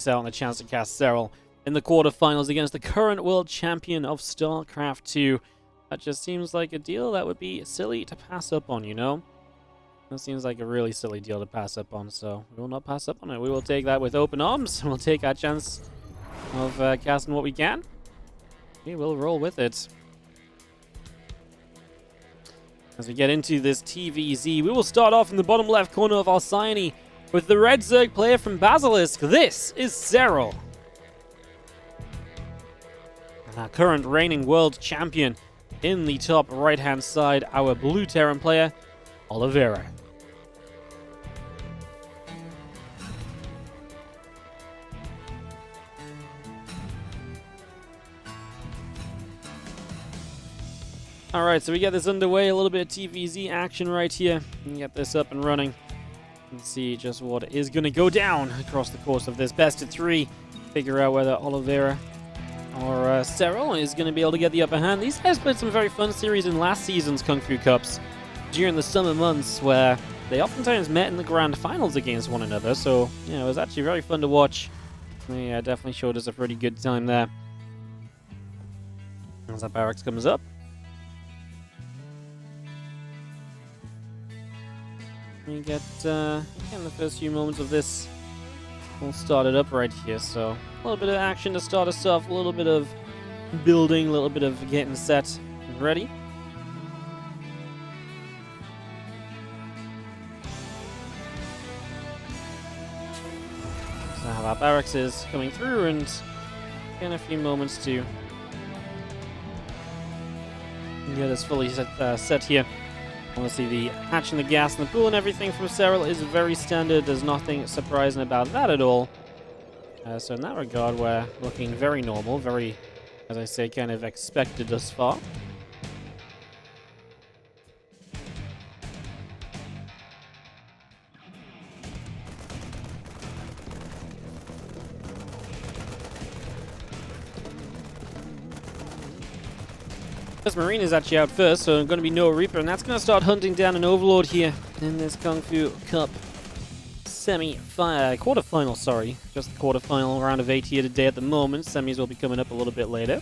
out on a chance to cast Seral in the quarterfinals against the current world champion of StarCraft 2. That just seems like a deal that would be silly to pass up on, you know? That seems like a really silly deal to pass up on, so we will not pass up on it. We will take that with open arms, and we'll take our chance of casting what we can. We will roll with it. As we get into this TVZ, we will start off in the bottom left corner of our Cyane with the Red Zerg player from Basilisk. This is Seral. And our current reigning world champion in the top right-hand side, our blue Terran player, Oliveira. Alright, so we get this underway, a little bit of TVZ action right here, and get this up and running, and see just what is going to go down across the course of this best of 3. Figure out whether Oliveira or Seral is going to be able to get the upper hand. These guys played some very fun series in last season's Kung Fu Cups during the summer months, where they oftentimes met in the grand finals against one another, so yeah, it was actually very fun to watch. Yeah, definitely showed us a pretty good time there. As that barracks comes up. We get, again, the first few moments of this all started up right here, so a little bit of action to start us off, a little bit of building, a little bit of getting set and ready. So how our barracks is coming through, and again, a few moments to get us fully set here. Obviously, the hatch and the gas and the pool and everything from Seral is very standard. There's nothing surprising about that at all. So in that regard, we're looking very normal, very, as I say, kind of expected thus far. Marine is actually out first, so going to be no Reaper, and that's going to start hunting down an Overlord here in this Kung Fu Cup quarterfinal, sorry. Just the quarterfinal round of 8 here today at the moment. Semis will be coming up a little bit later.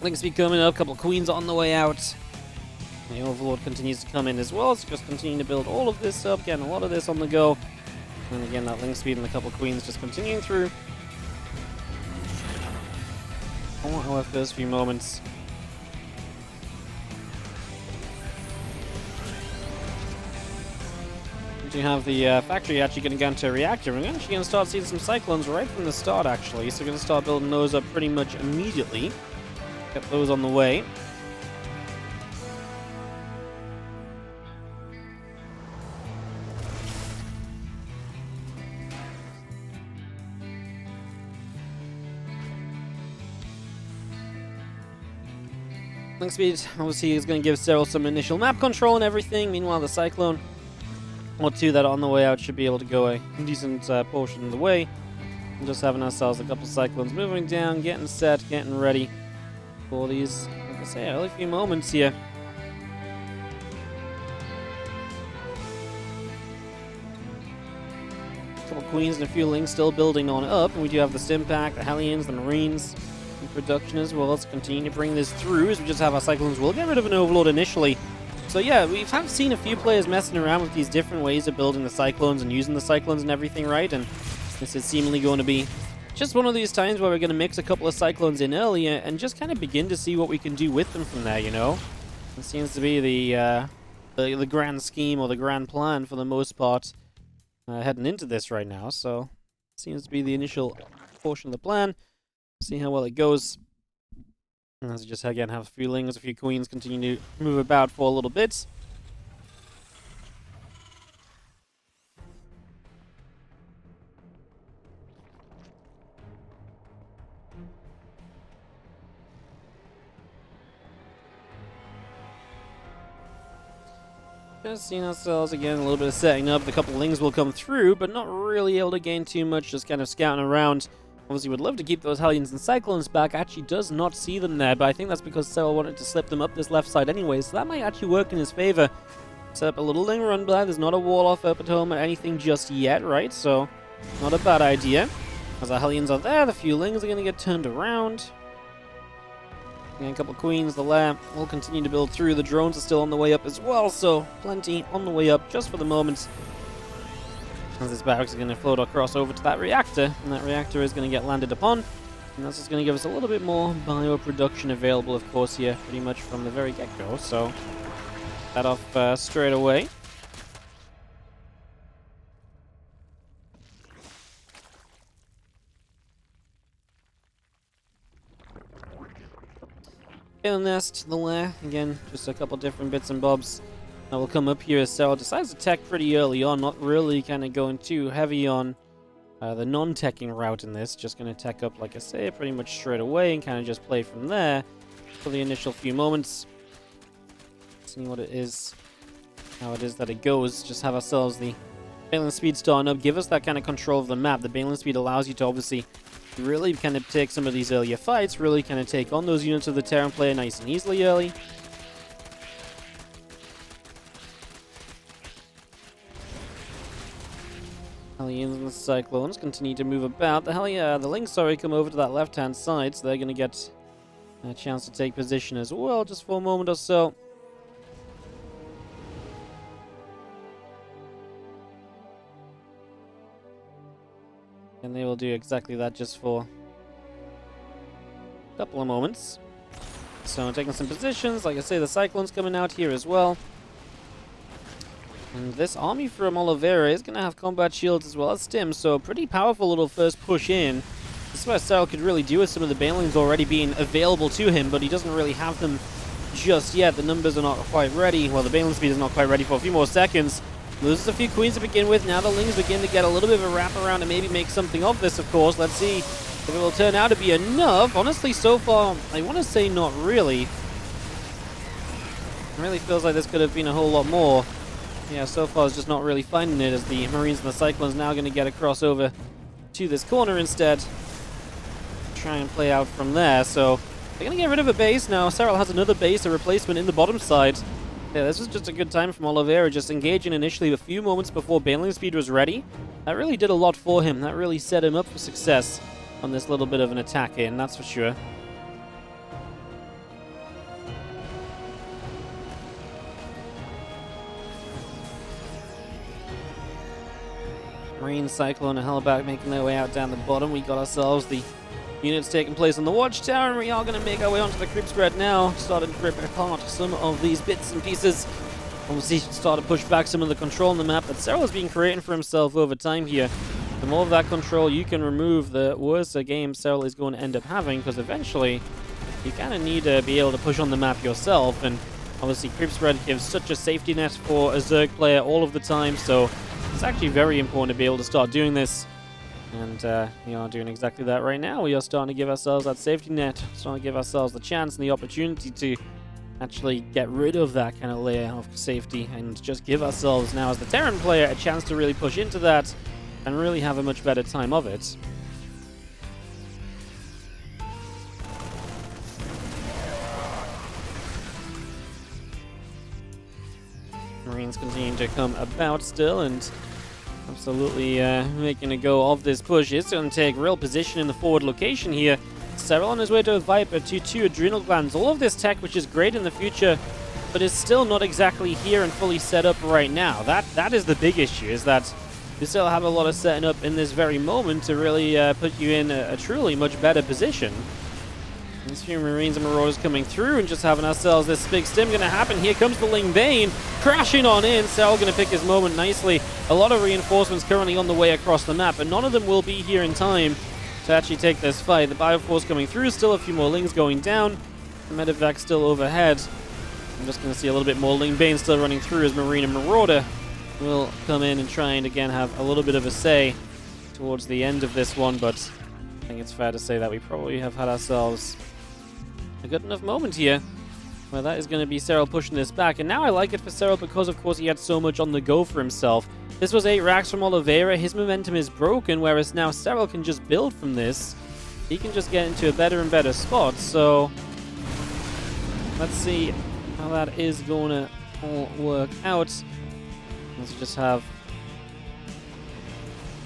Links be coming up, a couple of Queens on the way out. The Overlord continues to come in as well, so just continuing to build all of this up, getting a lot of this on the go. And again, that Link speed and a couple of Queens just continuing through. Our first few moments. We do have the factory actually going to go into a reactor. We're actually going to start seeing some Cyclones right from the start, actually. So we're going to start building those up pretty much immediately. Get those on the way. Link speed, obviously, is going to give Seral some initial map control and everything. Meanwhile, the Cyclone or 2 that are on the way out should be able to go a decent portion of the way. And just having ourselves a couple Cyclones moving down, getting set, getting ready for these, like I say, early few moments here. A couple Queens and a few Links still building on up. And we do have the Stimpack, the Hellions, the Marines in production as well. Let's continue to bring this through as we just have our Cyclones. We'll get rid of an Overlord initially. So yeah, we have seen a few players messing around with these different ways of building the Cyclones and using the Cyclones and everything, right? And this is seemingly going to be just one of these times where we're going to mix a couple of Cyclones in earlier and just kind of begin to see what we can do with them from there, you know? It seems to be the grand scheme or the grand plan for the most part heading into this right now. So seems to be the initial portion of the plan. See how well it goes. As we just again have a few Lings, a few Queens continue to move about for a little bit. Just seeing ourselves again, a little bit of setting up. The couple Lings will come through, but not really able to gain too much, just kind of scouting around. Obviously would love to keep those Hellions and Cyclones back. Actually does not see them there, but I think that's because Seral wanted to slip them up this left side anyway, so that might actually work in his favor. Set up a little Ling run by. There's not a wall off up at home or anything just yet, right? So, not a bad idea. As our Hellions are there, the few Lings are going to get turned around. And a couple Queens, the lair will continue to build through. The drones are still on the way up as well, so plenty on the way up just for the moment. As this barracks is going to float across over to that reactor, and that reactor is going to get landed upon. And that's just going to give us a little bit more bioproduction available, of course, here, pretty much from the very get-go. So, that off straight away. The nest, the lair, again, just a couple different bits and bobs that will come up here as Seral decides to tech pretty early on, not really kind of going too heavy on the non-teching route in this, just going to tech up, like I say, pretty much straight away and kind of just play from there for the initial few moments. See what it is, how it is that it goes. Just have ourselves the Balance Speed starting up, give us that kind of control of the map. The Balance Speed allows you to obviously really kind of take some of these earlier fights, really kind of take on those units of the Terran player nice and easily early. Hellions and the Cyclones continue to move about. The Lings, come over to that left-hand side, so they're going to get a chance to take position as well, just for a moment or so. And they will do exactly that just for a couple of moments. So taking some positions, like I say, the Cyclone's coming out here as well. And this army from Oliveira is going to have combat shields as well as stim, so pretty powerful little first push in. This is what Seral could really do with some of the Banelings already being available to him, but he doesn't really have them just yet. The numbers are not quite ready. Well, the Baneling speed is not quite ready for a few more seconds. Loses a few Queens to begin with. Now the Lings begin to get a little bit of a wraparound and maybe make something of this, of course. Let's see if it will turn out to be enough. Honestly, so far, I want to say not really. It really feels like this could have been a whole lot more. Yeah, so far it's just not really finding it, as the Marines and the Cyclones now going to get across over to this corner instead. Try and play out from there. So they're going to get rid of a base now. Seral has another base, a replacement in the bottom side. Yeah, this was just a good time from Oliveira, just engaging initially a few moments before Baneling speed was ready. That really did a lot for him. That really set him up for success on this little bit of an attack in, that's for sure. Marine, Cyclone, and Hellback making their way out down the bottom. We got ourselves the units taking place on the Watchtower, and we are going to make our way onto the creep spread now. Started to rip apart some of these bits and pieces. Obviously, start to push back some of the control on the map that Seral has been creating for himself over time here. The more of that control you can remove, the worse a game Seral is going to end up having, because eventually you kind of need to be able to push on the map yourself. And obviously, creep spread gives such a safety net for a Zerg player all of the time, so it's actually very important to be able to start doing this. And we are doing exactly that right now. We are starting to give ourselves that safety net, starting to give ourselves the chance and the opportunity to actually get rid of that kind of layer of safety and just give ourselves now as the Terran player a chance to really push into that and really have a much better time of it. Marines continuing to come about still and absolutely making a go of this push. It's going to take real position in the forward location here. Seral on his way to a Viper to 2 Adrenal Glands. All of this tech, which is great in the future, but is still not exactly here and fully set up right now. That is the big issue, is that you still have a lot of setting up in this very moment to really put you in a truly much better position. These few Marines and Marauders coming through and just having ourselves this big stim going to happen. Here comes the Ling Bane, crashing on in. Seral going to pick his moment nicely. A lot of reinforcements currently on the way across the map, but none of them will be here in time to actually take this fight. The Bioforce coming through, still a few more Lings going down. The Medevac still overhead. I'm just going to see a little bit more Ling Bane still running through as Marine and Marauder will come in and try and again have a little bit of a say towards the end of this one, but I think it's fair to say that we probably have had ourselves a good enough moment here where that is going to be Seral pushing this back. And now I like it for Seral because, of course, he had so much on the go for himself. This was 8 racks from Oliveira. His momentum is broken, whereas now Seral can just build from this. He can just get into a better and better spot. So let's see how that is going to all work out. Let's just have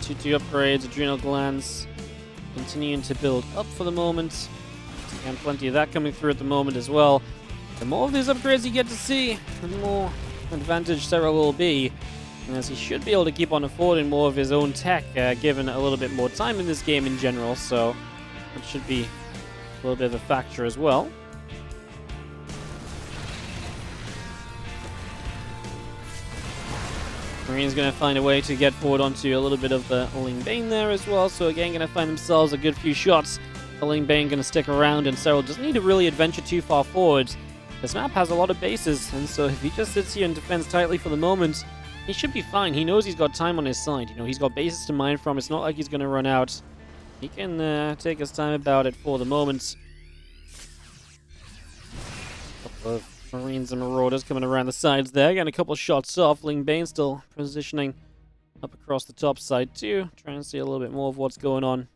2 upgrades, adrenal glands, continuing to build up for the moment. And plenty of that coming through at the moment as well. The more of these upgrades you get to see, the more advantage Seral will be, as he should be able to keep on affording more of his own tech, given a little bit more time in this game in general, so it should be a little bit of a factor as well. Marine's going to find a way to get forward onto a little bit of the Ling Bane there as well, so again going to find themselves a good few shots. The Ling Bane going to stick around, and Seral doesn't need to really adventure too far forward. This map has a lot of bases, and so if he just sits here and defends tightly for the moment, he should be fine. He knows he's got time on his side. You know, he's got bases to mine from. It's not like he's going to run out. He can take his time about it for the moment. A couple of Marines and Marauders coming around the sides there. Getting a couple of shots off. Ling Bane still positioning up across the top side too. Trying to see a little bit more of what's going on.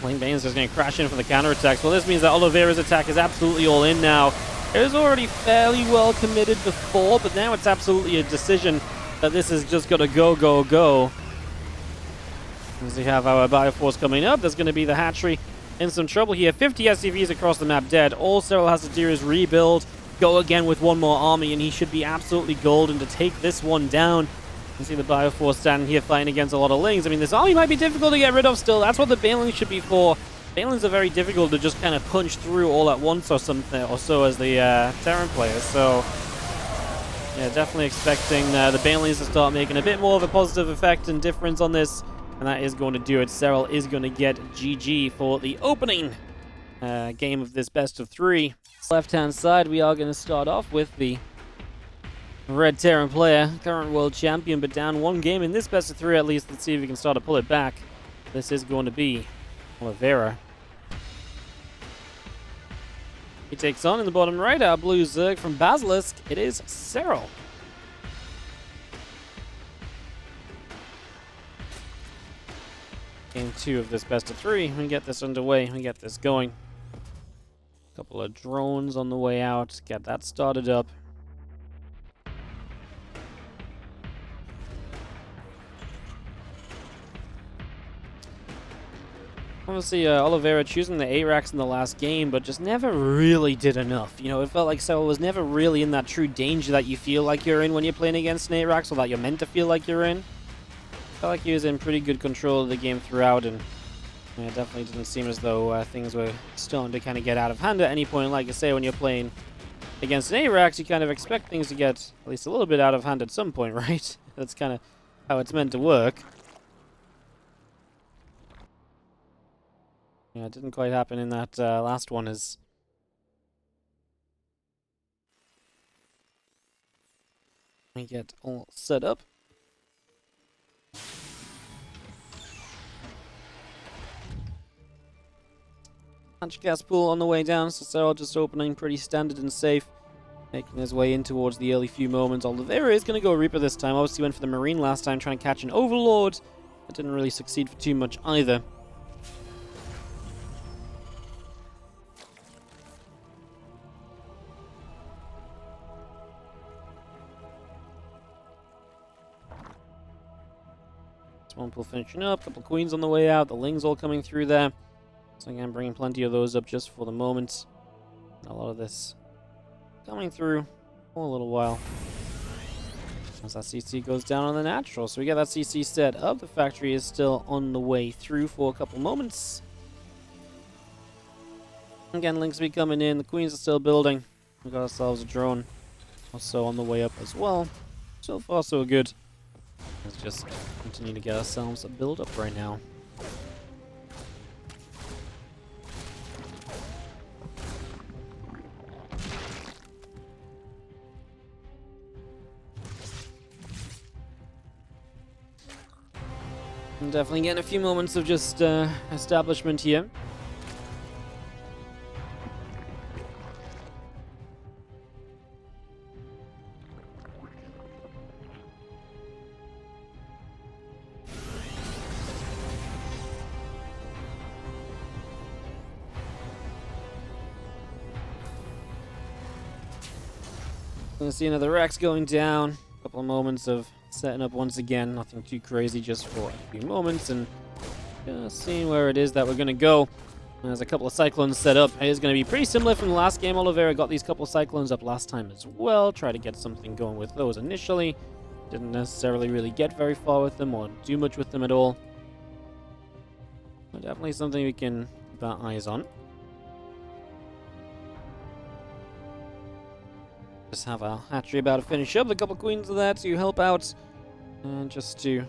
Ling Bane's just going to crash in for the counterattacks. Well, this means that Oliveira's attack is absolutely all in now. It was already fairly well committed before, but now it's absolutely a decision that this is just going to go, go, go. As we have our Bioforce coming up, there's going to be the hatchery in some trouble here. 50 SCVs across the map dead. All Seral has to do is rebuild, go again with one more army, and he should be absolutely golden to take this one down. You can see the Bioforce standing here fighting against a lot of Lings. I mean, this army might be difficult to get rid of still. That's what the Banelings should be for. Banelings are very difficult to just kind of punch through all at once or something, or so as the Terran players. So, yeah, definitely expecting the Banelings to start making a bit more of a positive effect and difference on this. And that is going to do it. Seral is going to get GG for the opening game of this best of 3. Left-hand side, we are going to start off with the Red Terran player, current world champion, but down 1 game in this best of 3 at least. Let's see if we can start to pull it back. This is going to be Oliveira. He takes on in the bottom right our blue Zerg from Basilisk. It is Seral. Game 2 of this best of 3. We get this underway. We get this going. A couple of drones on the way out. Get that started up. Obviously, Oliveira choosing the A-Racks in the last game, but just never really did enough. You know, it felt like Seral was never really in that true danger that you feel like you're in when you're playing against an A-Racks, or that you're meant to feel like you're in. Felt like he was in pretty good control of the game throughout, and it definitely didn't seem as though things were starting to kind of get out of hand at any point. Like I say, when you're playing against an A-Racks, you kind of expect things to get at least a little bit out of hand at some point, right? That's kind of how it's meant to work. Yeah, it didn't quite happen in that last one as we get all set up. Punch gas pool on the way down, so Seral just opening pretty standard and safe, making his way in towards the early few moments. Oliveira is going to go Reaper this time. Obviously went for the Marine last time, trying to catch an Overlord. That didn't really succeed for too much either. One pool finishing up, couple queens on the way out, the Lings all coming through there. So again, bringing plenty of those up just for the moment. A lot of this coming through for a little while. As that CC goes down on the natural. So we get that CC set up. The factory is still on the way through for a couple moments. Again, Lings be coming in, the queens are still building. We got ourselves a drone also on the way up as well. So far so good. Let's just continue to get ourselves a build up right now. I'm definitely getting a few moments of just establishment here. Gonna see another Rex going down. A couple of moments of setting up once again. Nothing too crazy, just for a few moments, and just seeing where it is that we're gonna go. There's a couple of Cyclones set up. It is going to be pretty similar from the last game. Oliveira got these couple of Cyclones up last time as well. Try to get something going with those initially. Didn't necessarily really get very far with them or do much with them at all. But definitely something we can keep our eyes on. Just have our hatchery about to finish up. A couple of Queens are there to help out. And just to...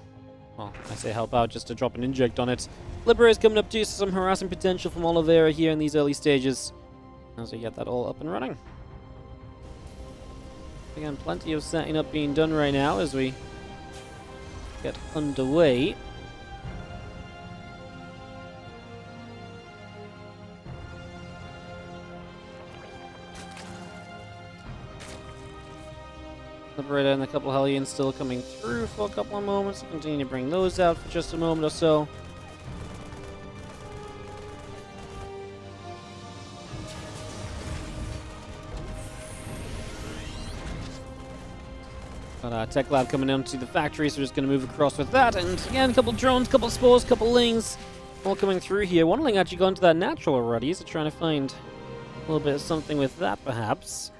well, I say help out, just to drop an inject on it. Libera's coming up too, so some harassing potential from Oliveira here in these early stages as we get that all up and running. Again, plenty of setting up being done right now as we get underway. Liberator and a couple of Hellions still coming through for a couple of moments. We'll continue to bring those out for just a moment or so. Got Tech Lab coming down to the factory, so we're just going to move across with that. And again, a couple drones, couple of spores, couple lings, all coming through here. One ling actually got into that natural already, so trying to find a little bit of something with that, perhaps.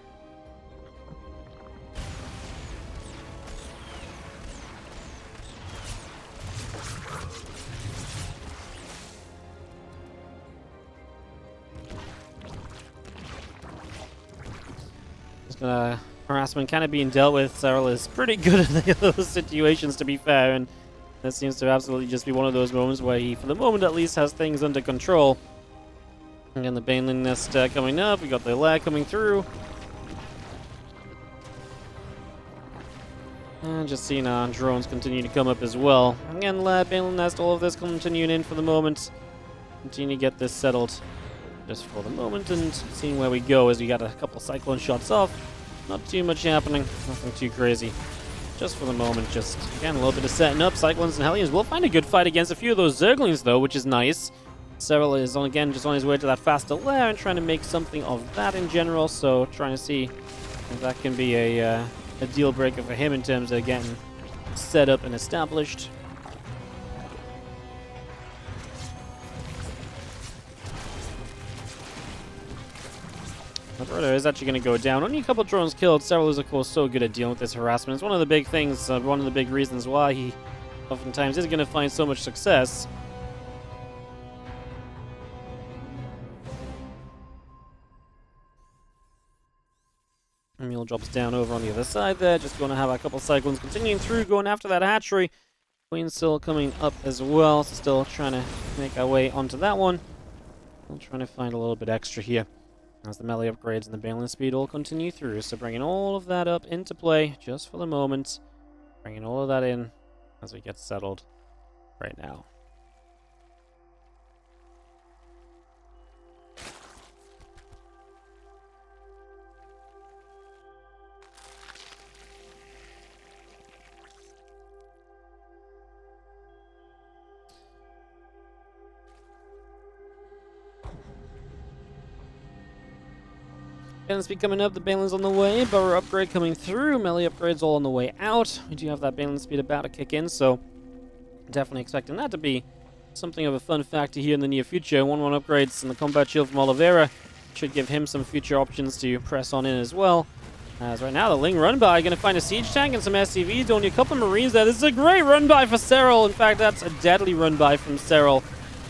Just gonna... harassment kind of being dealt with. Seral is pretty good at those situations, to be fair, and that seems to absolutely just be one of those moments where he, for the moment at least, has things under control. Again, the Baneling Nest coming up. We got the lair coming through. And just seeing our drones continue to come up as well. Again, lair, Baneling Nest, all of this continuing in for the moment. Continue to get this settled just for the moment and seeing where we go as we got a couple Cyclone shots off. Not too much happening, nothing too crazy. Just for the moment, just, again, a little bit of setting up. Cyclones and Hellions will find a good fight against a few of those Zerglings, though, which is nice. Seral is, again, just on his way to that faster lair and trying to make something of that in general, so trying to see if that can be a deal breaker for him in terms of getting set up and established. Brother is actually going to go down. Only a couple drones killed. Seral is, of course, so good at dealing with this harassment. It's one of the big things, one of the big reasons why he oftentimes is going to find so much success. Mule drops down over on the other side there. Just going to have a couple Cyclones continuing through, going after that hatchery. Queen's still coming up as well, so still trying to make our way onto that one. Still trying to find a little bit extra here as the melee upgrades and the balance speed all continue through. So bringing all of that up into play just for the moment. Bringing all of that in as we get settled right now. Balance speed coming up, the balance on the way, Burrow upgrade coming through, melee upgrades all on the way out. We do have that balance speed about to kick in, so definitely expecting that to be something of a fun factor here in the near future. 1-1 upgrades and the combat shield from Oliveira should give him some future options to press on in as well. As right now, the Ling run by, going to find a siege tank and some SCVs, only a couple of Marines there. This is a great run by for Seral. In fact, that's a deadly run by from Seral.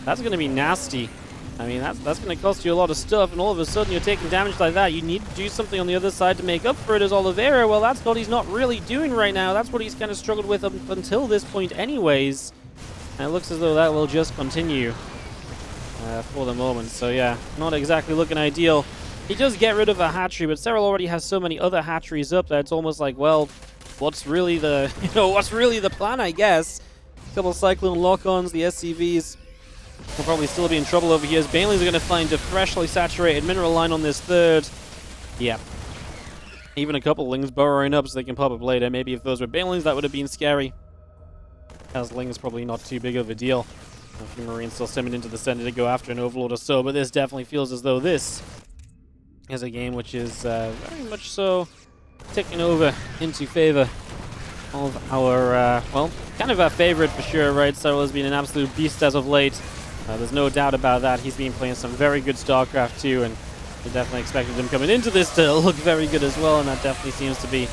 That's going to be nasty. I mean, that's going to cost you a lot of stuff, and all of a sudden you're taking damage like that. You need to do something on the other side to make up for it as Oliveira. Well, that's what he's not really doing right now. That's what he's kind of struggled with up until this point anyways. And it looks as though that will just continue for the moment. So yeah, not exactly looking ideal. He does get rid of a hatchery, but Seral already has so many other hatcheries up that it's almost like, well, what's really the, what's really the plan, I guess? A couple of Cyclone lock-ons, the SCVs. We'll probably still be in trouble over here as Banelings are going to find a freshly saturated mineral line on this third. Yeah. Even a couple Lings burrowing up so they can pop up later. Maybe if those were Banelings, that would have been scary. As Ling's probably not too big of a deal. A few Marines still summoned into the center to go after an Overlord or so, but this definitely feels as though this is a game which is very much so ticking over into favor of our, well, kind of our favorite for sure, right? Serral has been an absolute beast as of late. There's no doubt about that. He's been playing some very good StarCraft too, and we definitely expected him coming into this to look very good as well, and that definitely seems to be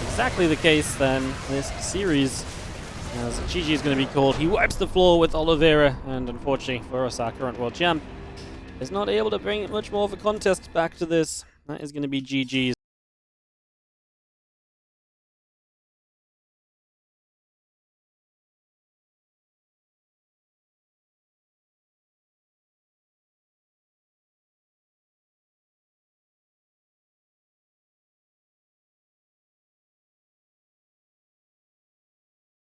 exactly the case then this series. As GG is going to be called, he wipes the floor with Oliveira, and unfortunately for us, our current world champ is not able to bring much more of a contest back to this. That is going to be GG's.